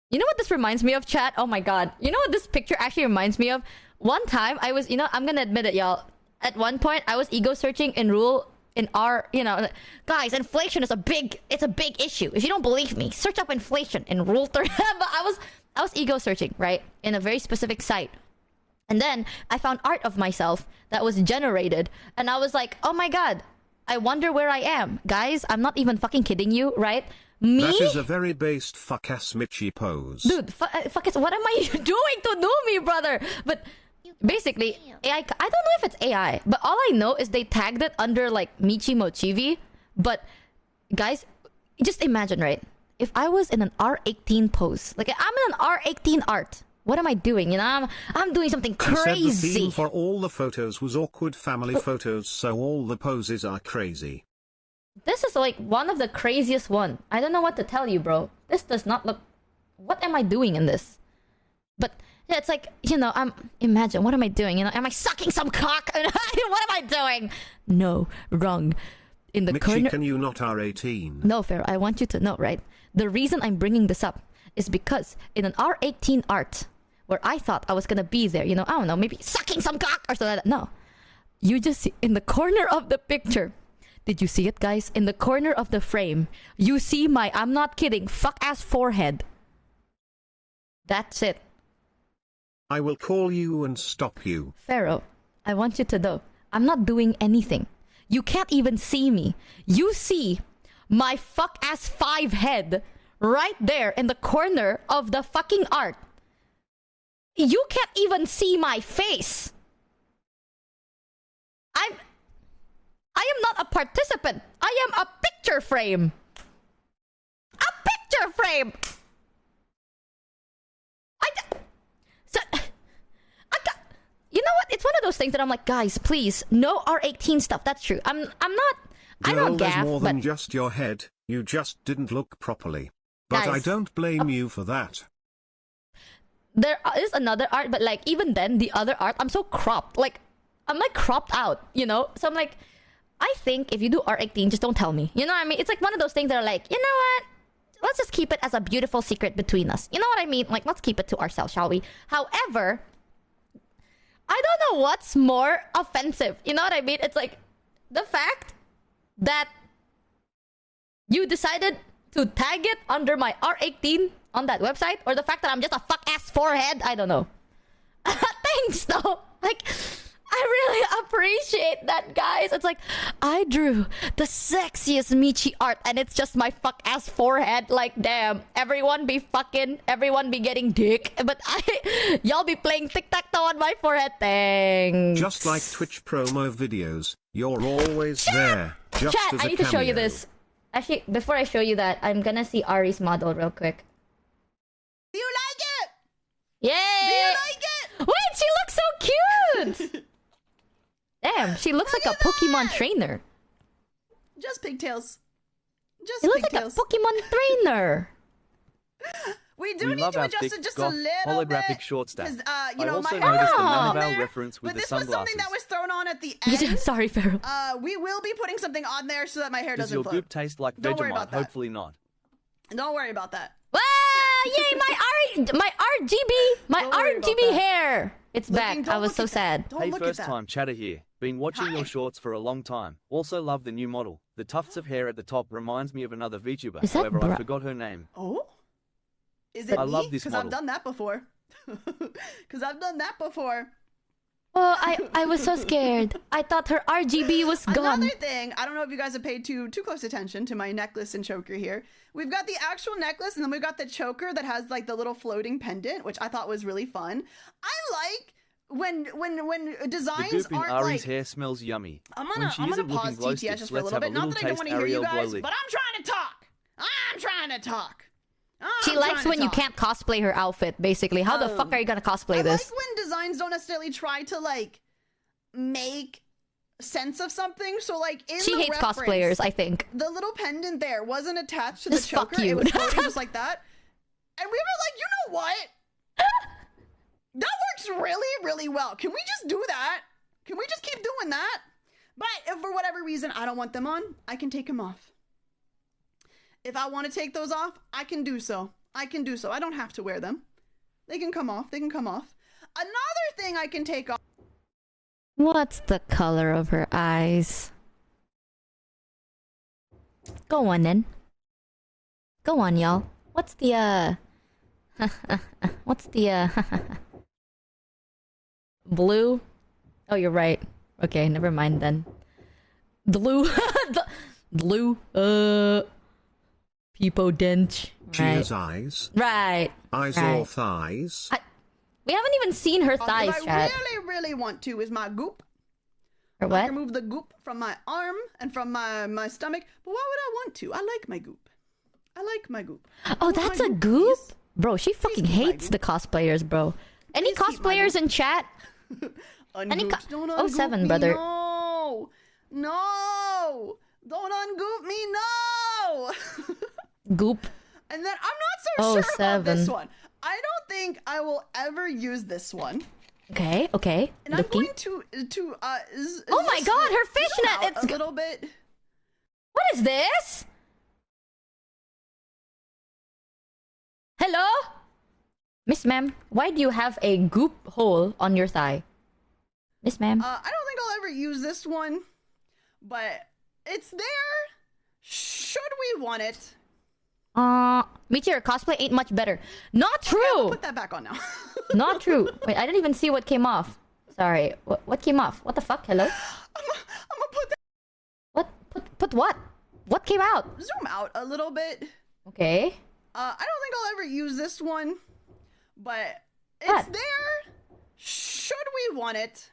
You know what this reminds me of, chat? Oh my god. You know what this picture actually reminds me of? One time, I was, I'm gonna admit it, y'all. At one point, I was ego searching in guys, inflation is a big issue. If you don't believe me, search up inflation in Rule 30. But I was ego searching, right? In a very specific site. And then I found art of myself that was generated. And I was like, oh my god, I wonder where I am. Guys, I'm not even fucking kidding you, right? Me? That is a very based fuck-ass Michi pose. Dude, fuck it. What am I doing to Numi, brother? But basically, AI, I don't know if it's AI, but all I know is they tagged it under like Michi Mochivi. But guys, just imagine, right? If I was in an R18 pose, like I'm in an R18 art, what am I doing? I'm doing something She said the crazy. theme for all the photos was awkward family photos, so all the poses are crazy. This is like one of the craziest one. I don't know what to tell you, bro. This does not look... What am I doing in this? But yeah, it's like, imagine, what am I doing? Am I sucking some cock? What am I doing? No, wrong. In the Michi, corner... can you not R18? No, Pharaoh, I want you to know, right? The reason I'm bringing this up is because in an R18 art, where I thought I was gonna be there, I don't know, maybe sucking some cock or something like that. No. You just see, in the corner of the picture... Did you see it, guys? In the corner of the frame, you see my, I'm not kidding, fuck-ass forehead. That's it. I will call you and stop you. Pharaoh, I want you to know, I'm not doing anything. You can't even see me. You see my fuck-ass 5 head right there in the corner of the fucking art. You can't even see my face. I am not a participant. I am a picture frame. A picture frame. You know what? It's one of those things that I'm like, guys, please, no R18 stuff. That's true. I'm not. I Girl, don't there's gaff, more but than just your head. You just didn't look properly. But I Guys, don't blame you for that. there is another art. But like even then, the other art, I'm so cropped. Like I'm like cropped out. So I'm like. I think if you do R18, just don't tell me. You know what I mean? It's like one of those things that are like, you know what? let's just keep it as a beautiful secret between us. You know what I mean? Like, let's keep it to ourselves, shall we? However, I don't know what's more offensive. You know what I mean? It's like the fact that you decided to tag it under my R18 on that website, or the fact that I'm just a fuck ass forehead. I don't know. Thanks though. Like, I really appreciate that, guys. It's like, I drew the sexiest Michi art and it's just my fuck ass forehead. Like, damn, everyone be getting dick, but y'all be playing tic-tac-toe on my forehead. Thanks. Just like Twitch promo videos, you're always there. Just Chat, as a I need to show you cameo. this. Actually, before I show you that, I'm gonna see Ari's model real quick. Do you like it? Yay! Do you like it? Wait, she looks so cute! Damn, she looks like a Pokemon trainer. Just pigtails. Just She looks like a pigtails. Pokemon trainer. We do We need love to our adjust thick, it just goth, a little holographic bit. short stack. 'Cause, I my also hair noticed the is Oh. on Nanaval there, reference with but the this was something sunglasses. that was thrown on at the end. Sorry, Pharaoh. We will be putting something on there so that my hair Does doesn't your float. goop taste like Don't worry about Vegemite? that. Hopefully not. Don't worry about that. Wow! Yay, my Don't worry about RGB that. hair. It's Looking- back. don't I was look so at that. sad. Don't Hey, look at first that. time chatter here. Been watching Hi. your shorts for a long time. Also love the new model. The tufts of hair at the top reminds me of another VTuber. Is that However, I Bra- forgot her name. Oh? Is it I me? love this Because I've model. done that before. Because I've done that before. Oh, I was so scared. I thought her RGB was gone. Another thing, I don't know if you guys have paid too close attention to my necklace and choker here. We've got the actual necklace, and then we've got the choker that has like the little floating pendant, which I thought was really fun. I like when The designs goop in aren't Ari's like. hair smells yummy. I'm when gonna she I'm isn't gonna looking pause glow TTS sticks, just for a let's little have bit. Not little that I don't taste want to hear you Ariel guys, glow but I'm trying to talk. I'm trying to talk. She I'm likes trying to when you talk. can't cosplay her outfit, basically. How the fuck are you gonna cosplay I this? like when designs don't necessarily try to like make sense of something. So like in She the hates reference, cosplayers, I think. the little pendant there wasn't attached to Just the fuck choker. you. It was floating just like that. And we were like, you know what? That works really, really well. Can we just do that? Can we just keep doing that? But if for whatever reason I don't want them on, I can take them off. If I want to take those off, I can do so. I can do so. I don't have to wear them. They can come off. They can come off. Another thing I can take off. What's the color of her eyes? Go on then. Go on, y'all. What's the what's the blue? Oh, you're right. Okay, never mind then. Blue. Blue. Peepo dench. Cheers Right. eyes. Right. Eyes Right. or thighs. We haven't even seen her thighs, If I chat. really, really want to is my goop. Or I what? can remove the goop from my arm and from my stomach. But why would I want to? I like my goop. I like my goop. Oh, want that's my a goop, goop? please. Bro, she fucking keep my hates goop. the cosplayers, bro. Any Please keep my cosplayers goop. in chat? Ungooped. Don't Oh, ungoop 7, me, brother. No. No. Don't ungoop me. No. Goop. And then I'm not so Oh, sure about this 7. one. I don't think I will ever use this one. Okay, okay. And Looking. I'm going to Oh my god, her zoom fishnet! out It's a little bit. What is this? Hello? Miss Ma'am, why do you have a goop hole on your thigh? Miss Ma'am? I don't think I'll ever use this one, but it's there. Should we want it? Meteor, cosplay ain't much better. Not Okay, I'll true! put that back on now. Not true. Wait, I didn't even see what came off. Sorry. What came off? What the fuck? Hello? I'm gonna put that. What? Put what? What came out? Zoom out a little bit. Okay. I don't think I'll ever use this one, but it's What? there. Should we want it?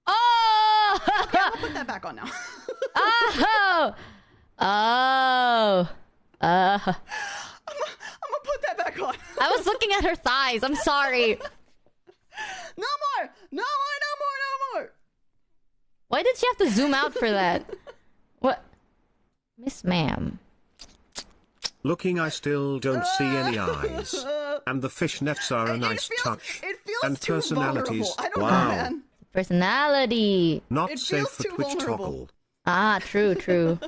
Oh! Okay, I'm gonna put that back on now. Oh! Oh! I'm gonna put that back on. I was looking at her thighs. I'm sorry. No more! No more! No more! No more! Why did she have to zoom out for that? What? Miss Ma'am. Looking, I still don't see any eyes. And the fishnets are a nice touch. It feels And too personalities. vulnerable. I don't Wow. know, man. Personality. Not It safe feels for too Twitch vulnerable. toggle. Ah, true, true.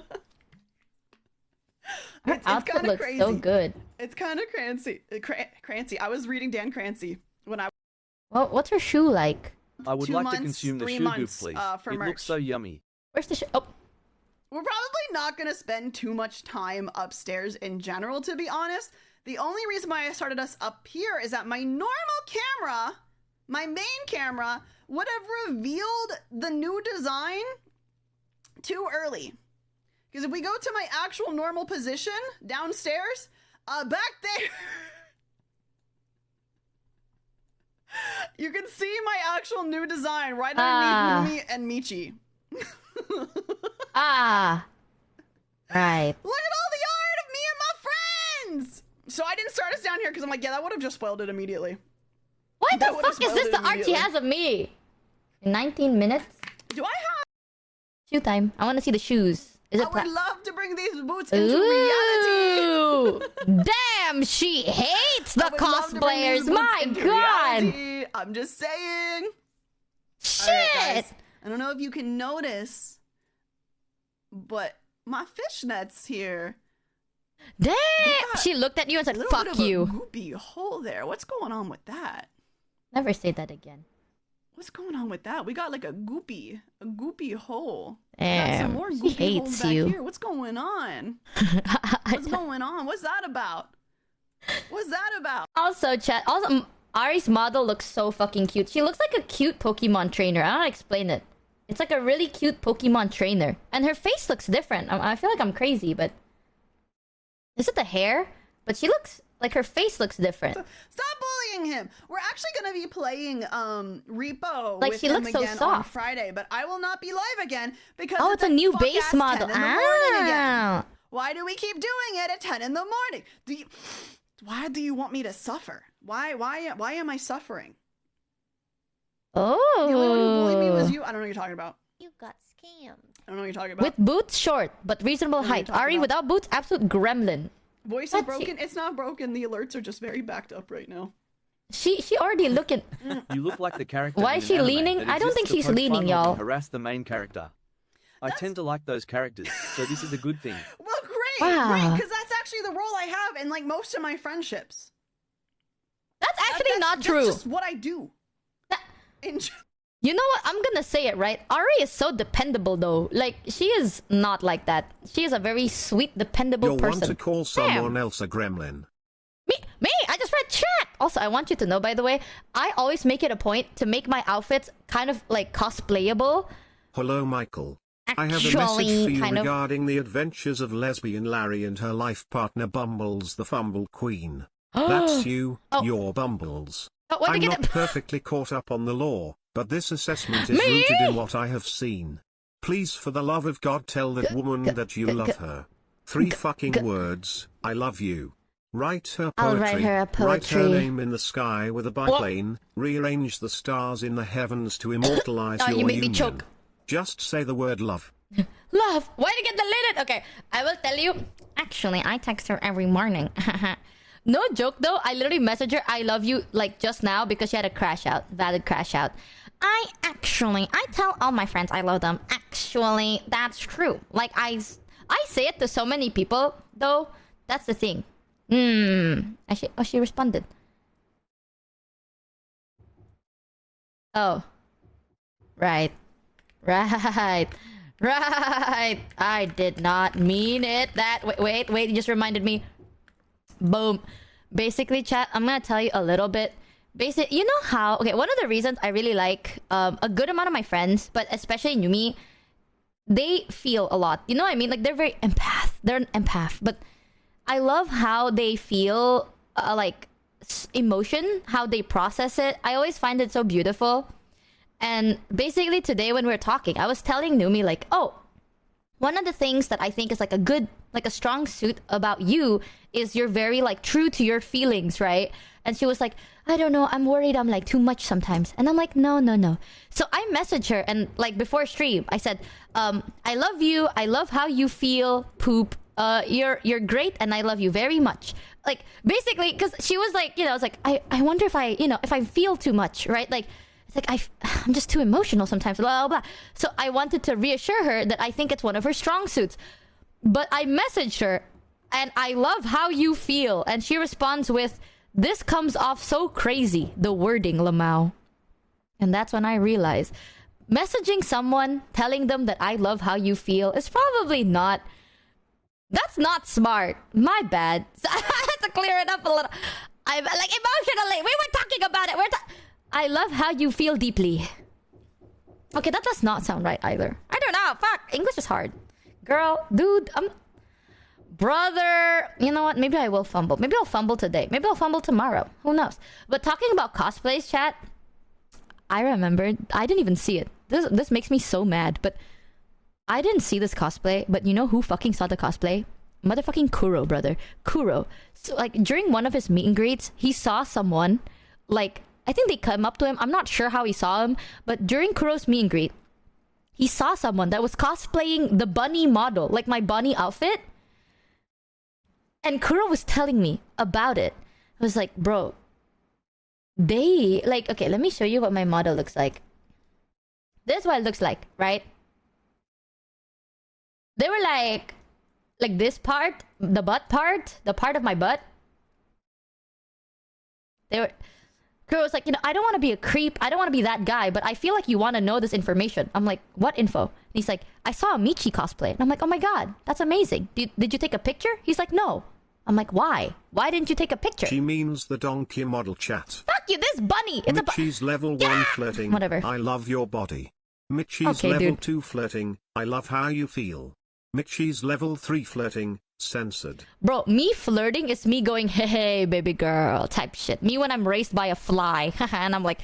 Her It's outfit kind of looks crazy. so good. It's kind of crancy. Crancy. I was reading Dan Crancy when I Well, what's her shoe like? I would 2 like months, to consume the 3 shoe goop, months, please. for It merch. looks so yummy. Where's the shoe? Oh, We're probably not going to spend too much time upstairs in general, to be honest. The only reason why I started us up here is that my normal camera, my main camera, would have revealed the new design too early. Because if we go to my actual normal position downstairs, back there, you can see my actual new design right underneath Numi and Michi. right. Look at all the art of me and my friends! So I didn't start us down here because I'm like, yeah, that would have just spoiled it immediately. Why the That would've fuck is spoiled this it the art she immediately. has of me? In 19 minutes? Do I have? Shoe time. I want to see the shoes. Is it I would love to bring these boots into reality. Ooh! Damn, she hates the I would love to bring these cosplayers. boots My into god! reality. I'm just saying. Shit! All right, guys. I don't know if you can notice, but my fishnets here. Damn! got She looked at you and A said, little fuck bit of a you. goopy hole there. What's going on with that? Never say that again. What's going on with that? We got like a goopy hole. We got Damn, some more she goopy holes hates back you. here. What's going on? What's going on? What's that about? What's that about? Also, chat. Also, Ari's model looks so fucking cute. She looks like a cute Pokemon trainer. I don't explain it. It's like a really cute Pokemon trainer, and her face looks different. I feel like I'm crazy, but is it the hair? But she looks like her face looks different. Stop bullying him. We're actually gonna be playing Repo Like, with she him looks so again on soft. Friday, but I will not be live again because Oh, it's a new fuck-ass base model. 10 in the morning again. Ah. Why do we keep doing it at 10 in the morning? Why do you want me to suffer? Why am I suffering? Oh. The only one who bullied me was you. I don't know what you're talking about. You got scammed. I don't know what you're talking about. With boots, short but reasonable What are you height. talking Ari about? without boots, absolute gremlin. Voice is What? broken. It's not broken. The alerts are just very backed up right now. She already looking. You look like the character. Why in is an she anime leaning? that I don't exists think to she's poke leaning, fun of y'all. and harass the main character. I tend to like those characters, so this is a good thing. Well, great, Wow. because that's actually the role I have in like most of my friendships. That's actually That's- not true. That's just what I do. That- In- You know what? I'm gonna say it, right? Ari is so dependable, though. Like, she is not like that. She is a very sweet, dependable You'll person. want to call Damn. someone else a gremlin. Me! I just read chat! Also, I want you to know, by the way, I always make it a point to make my outfits kind of, like, cosplayable. Hello, Michael. I have a message Actually, for you kind of. regarding the adventures of lesbian Larry and her life partner Bumbles the Fumble Queen. That's you, Oh. your Bumbles. Oh, what I'm did not get perfectly caught up on the law, but this assessment is Me? rooted in what I have seen. Please, for the love of God, tell that woman that you love her. 3 fucking words, I love you. Write her I'll poetry. write her a poetry. Write her name in the sky with a biplane. Rearrange the stars in the heavens to immortalize Oh, your you made me union. choke. Just say the word love. Love! Why did you get deleted? Okay, I will tell you. Actually, I text her every morning. No joke though, I literally messaged her, I love you, like just now because she had a crash out. Valid crash out. I tell all my friends I love them. Actually, that's true. Like, I say it to so many people, though. That's the thing. She responded. Oh. Right. Right. I did not mean it that way. Wait, you just reminded me. Boom. Basically, chat, I'm gonna tell you a little bit. You know how... Okay, one of the reasons I really like a good amount of my friends, but especially Yumi, they feel a lot. You know what I mean? Like, they're very empath. They're an empath. But I love how they feel, emotion, how they process it. I always find it so beautiful. And basically today when we were talking, I was telling Numi, like, oh, one of the things that I think is like a strong suit about you is you're very like true to your feelings, right? And she was like, I don't know, I'm worried I'm like too much sometimes. And I'm like, no. So I messaged her and like before stream, I said, I love you. I love how you feel, poop. You're great and I love you very much. Like basically, because she was like, it's like, I wonder if I feel too much, right? Like, it's like I'm just too emotional sometimes, blah, blah, blah. So I wanted to reassure her that I think it's one of her strong suits. But I messaged her and I love how you feel. And she responds with, this comes off so crazy, the wording, Lamau. And that's when I realized messaging someone, telling them that I love how you feel is probably not, that's not smart. My bad. So I had to clear it up a little. I'm like, emotionally, we were talking about it. I love how you feel deeply. Okay, that does not sound right either. I don't know. Fuck, English is hard. Girl, dude, brother, you know what? Maybe I will fumble. Maybe I'll fumble today. Maybe I'll fumble tomorrow. Who knows? But talking about cosplays, chat, I remembered. I didn't even see it. This makes me so mad. But I didn't see this cosplay. But you know who fucking saw the cosplay? Motherfucking Kuro, brother. Kuro. So, like, during one of his meet and greets, he saw someone, like, I think they came up to him. I'm not sure how he saw him. But during Kuro's meet and greet, he saw someone that was cosplaying the bunny model, like my bunny outfit. And Kuro was telling me about it. I was like, bro, they, like, okay, let me show you what my model looks like. This is what it looks like, right? They were like this part, the butt part, the part of my butt. They were... Kuro was like, you know, I don't want to be a creep. I don't want to be that guy, but I feel like you want to know this information. I'm like, what info? And he's like, I saw a Michi cosplay. And I'm like, oh my god, that's amazing. Did you take a picture? He's like, no. I'm like, why? Why didn't you take a picture? She means the donkey model, chat. Fuck you, this bunny. It's Michi's level 1 flirting. Whatever. I love your body. Michi's Okay, level dude. 2 flirting. I love how you feel. Michi's level 3 flirting. Censored. Bro, me flirting is me going, hey, baby girl, type shit. Me when I'm raised by a fly. And I'm like,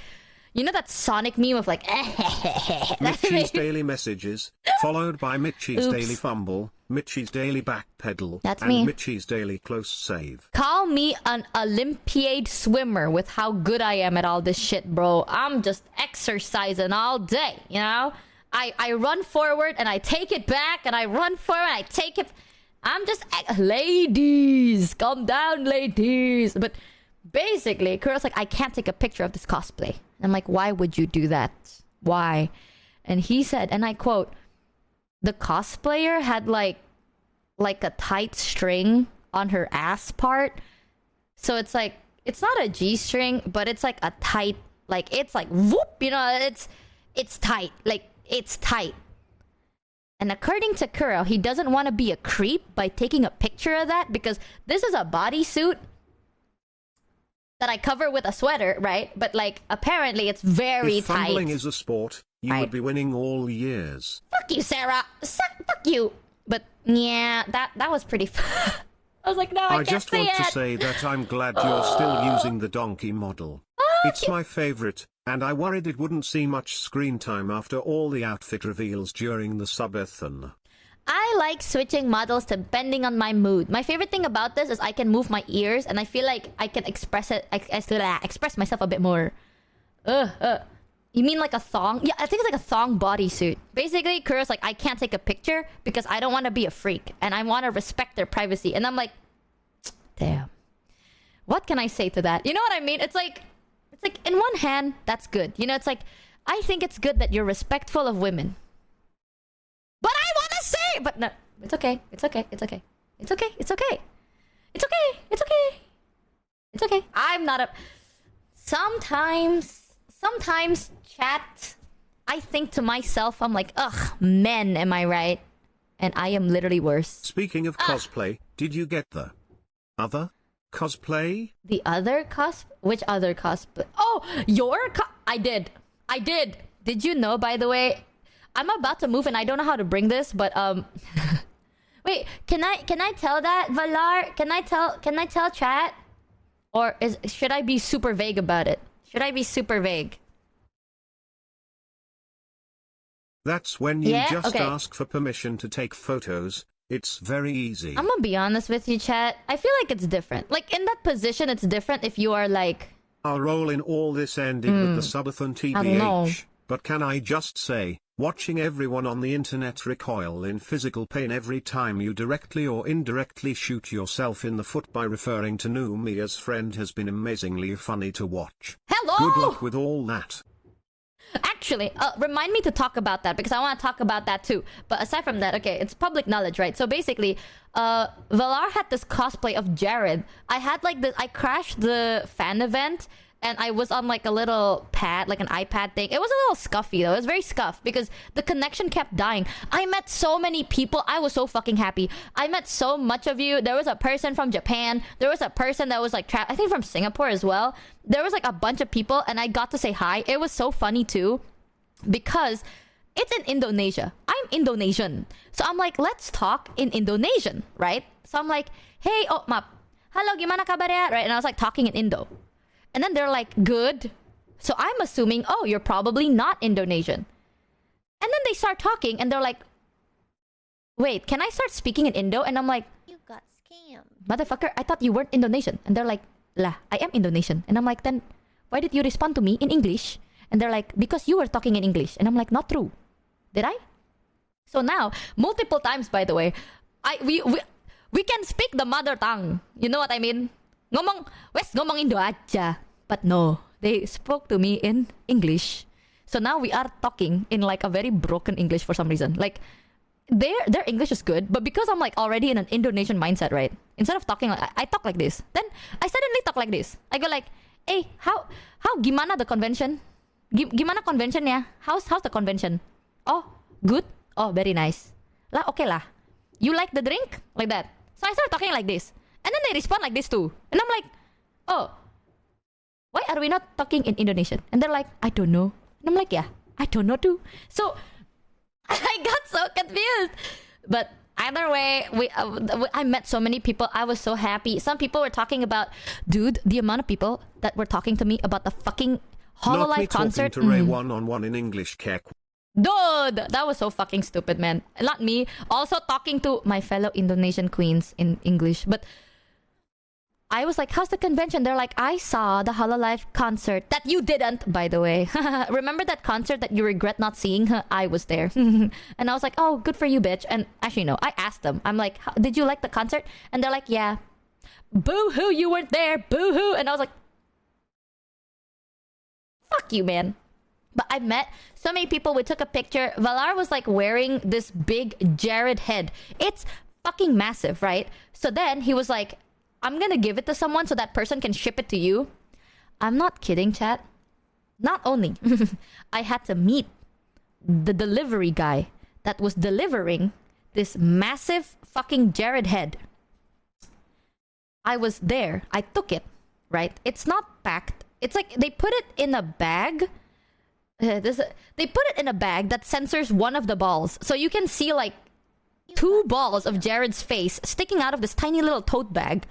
you know that Sonic meme of like, that's Michi's me. daily messages, followed by Michi's Oops. daily fumble, Michi's daily backpedal, That's and me. Michi's daily close save. Call me an Olympiad swimmer with how good I am at all this shit, bro. I'm just exercising all day, you know? I run forward and I take it back, and I run forward and I take it... I'm just... Ladies! Calm down, ladies! But basically, Kuro's like, I can't take a picture of this cosplay. I'm like, why would you do that? Why? And he said, and I quote, the cosplayer had like a tight string on her ass part. So it's like, it's not a G-string, but it's like a tight, like, it's like, whoop, you know, it's tight. Like, it's tight. And according to Kuro, he doesn't want to be a creep by taking a picture of that, because this is a bodysuit that I cover with a sweater, right? But like, apparently it's very If tight. fumbling is a sport, you Right. would be winning all years. Fuck you, Sarah. Fuck you. But yeah, that was pretty fun. I was like, no, I can't just say want to it. say that I'm glad you're still using the donkey model. It's my favorite, and I worried it wouldn't see much screen time after all the outfit reveals during the subathon. I like switching models depending on my mood. My favorite thing about this is I can move my ears, and I feel like I can express myself a bit more. You mean like a thong? Yeah, I think it's like a thong bodysuit. Basically, Kuro's like, I can't take a picture because I don't want to be a freak, and I want to respect their privacy. And I'm like, damn. What can I say to that? You know what I mean? It's like in one hand, that's good. You know, it's like, I think it's good that you're respectful of women. But I want to say, but no, it's okay. It's okay. It's okay. It's okay. It's okay. It's okay. It's okay. It's okay. I'm not a... Sometimes, chat, I think to myself, I'm like, ugh, men, am I right? And I am literally worse. Speaking of cosplay, did you get the other cosplay? The other Which other cosplay? Oh, I did. Did you know, by the way? I'm about to move and I don't know how to bring this, but wait, can I tell that, Valar? Can I tell chat? Or should I be super vague about it? Should I be super vague? That's when you Yeah? just Okay. ask for permission to take photos. It's very easy. I'm gonna be honest with you, chat. I feel like it's different. Like, in that position, it's different if you are like... I'll roll in all this ending with the subathon I don't know. TBH, but can I just say, watching everyone on the internet recoil in physical pain every time you directly or indirectly shoot yourself in the foot by referring to Numia's friend has been amazingly funny to watch. Hello! Good luck with all that. Actually, remind me to talk about that because I want to talk about that too. But aside from that, okay, it's public knowledge, right? So basically, Valar had this cosplay of Jared. I had like I crashed the fan event and I was on like a little pad, like an iPad thing. It was a little scuffy though. It was very scuffed because the connection kept dying. I met so many people. I was so fucking happy. I met so much of you. There was a person from Japan. There was a person that was like, I think from Singapore as well. There was like a bunch of people and I got to say hi. It was so funny too because it's in Indonesia. I'm Indonesian. So I'm like, let's talk in Indonesian, right? So I'm like, hey, oh, map. Halo, gimana kabarnya? Right? And I was like talking in Indo. And then they're like, good. So I'm assuming, oh, you're probably not Indonesian. And then they start talking and they're like, wait, can I start speaking in Indo? And I'm like, You got scammed. motherfucker, I thought you weren't Indonesian. And they're like, lah, I am Indonesian. And I'm like, then why did you respond to me in English? And they're like, because you were talking in English. And I'm like, not true. Did I? So now, multiple times, by the way, we can speak the mother tongue. You know what I mean? Ngomong Indo aja. But no, they spoke to me in English. So now we are talking in like a very broken English for some reason. Like their English is good, but because I'm like already in an Indonesian mindset, right? Instead of talking like I talk like this, then I suddenly talk like this. I go like, hey, how gimana the convention? Gimana convention ya? How's the convention? Oh, good. Oh, very nice. Lah, okay lah. You like the drink? Like that. So I start talking like this. And then they respond like this too. And I'm like, oh, why are we not talking in Indonesian? And they're like, I don't know. And I'm like, yeah, I don't know too. So I got so confused. But either way, I met so many people. I was so happy. Some people were talking about, dude, the amount of people that were talking to me about the fucking Not me Hololive concert. talking to Ray one-on-one in English, Kek. Dude, that was so fucking stupid, man. Not me. Also talking to my fellow Indonesian queens in English. But I was like, how's the convention? They're like, I saw the Hololive concert that you didn't, by the way. Remember that concert that you regret not seeing? I was there. And I was like, oh, good for you, bitch. And actually, no, I asked them. I'm like, did you like the concert? And they're like, yeah. Boo-hoo, you weren't there. Boo-hoo. And I was like, fuck you, man. But I met so many people. We took a picture. Valar was like wearing this big Jared head. It's fucking massive, right? So then he was like, I'm gonna give it to someone so that person can ship it to you. I'm not kidding, chat. Not only I had to meet the delivery guy that was delivering this massive fucking Jared head. I was there. I took it, right? It's not packed. It's like they put it in a bag. They put it in a bag that censors one of the balls. So you can see like 2 balls of Jared's face sticking out of this tiny little tote bag.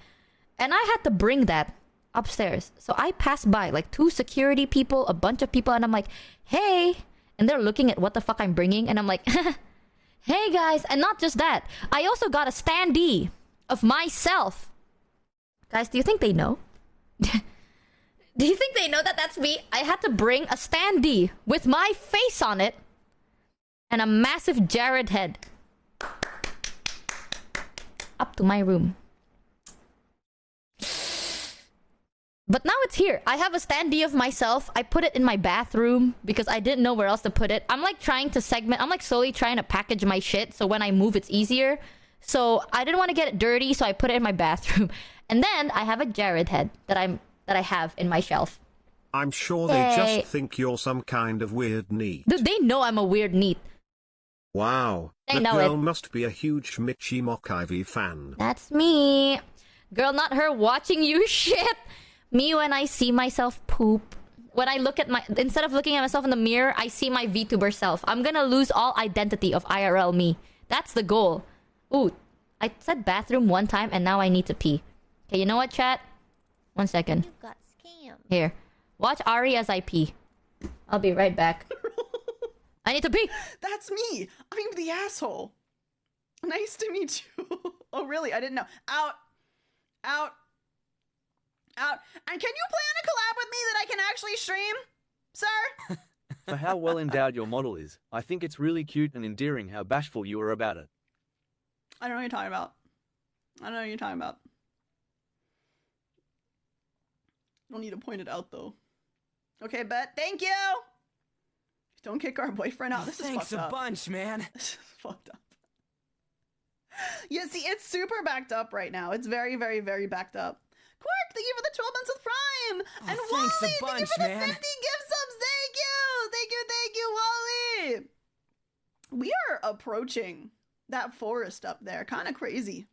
And I had to bring that upstairs. So I passed by like 2 security people, a bunch of people, and I'm like, hey. And they're looking at what the fuck I'm bringing. And I'm like, hey guys. And not just that. I also got a standee of myself. Guys, do you think they know? Do you think they know that that's me? I had to bring a standee with my face on it and a massive Jared head up to my room. But now it's here. I have a standee of myself. I put it in my bathroom because I didn't know where else to put it. I'm like trying to segment. I'm like slowly trying to package my shit so when I move it's easier. So I didn't want to get it dirty, so I put it in my bathroom. And then I have a Jared head that I have in my shelf. I'm sure they Yay. just think you're some kind of weird neat. Dude, they know I'm a weird neat. Wow, They that know girl it. must be a huge Michi Mokivey fan. That's me. Girl, not her watching you shit. Me when I see myself poop. When I look at instead of looking at myself in the mirror, I see my VTuber self. I'm gonna lose all identity of IRL me. That's the goal. Ooh, I said bathroom one time and now I need to pee. Okay, you know what, chat? 1 second. You got scammed. Here. Watch Ari as I pee. I'll be right back. I need to pee. That's me. I'm the asshole. Nice to meet you. Oh, really? I didn't know. Out. Out. Out. And can you plan a collab with me that I can actually stream, sir? For how well endowed your model is, I think it's really cute and endearing how bashful you are about it. I don't know what you're talking about. I don't know what you're talking about. Don't need to point it out, though. Okay, bet. Thank you! Don't kick our boyfriend out. This is Thanks fucked a up. bunch, man. This is fucked up. Yeah, see, it's super backed up right now. It's very, very, very backed up. Quark, thank you for the 12 months with Prime. And thanks Wally, a thank you bunch, for the man. 50 gift subs. Thank you. Thank you, Wally. We are approaching that forest up there. Kind of crazy.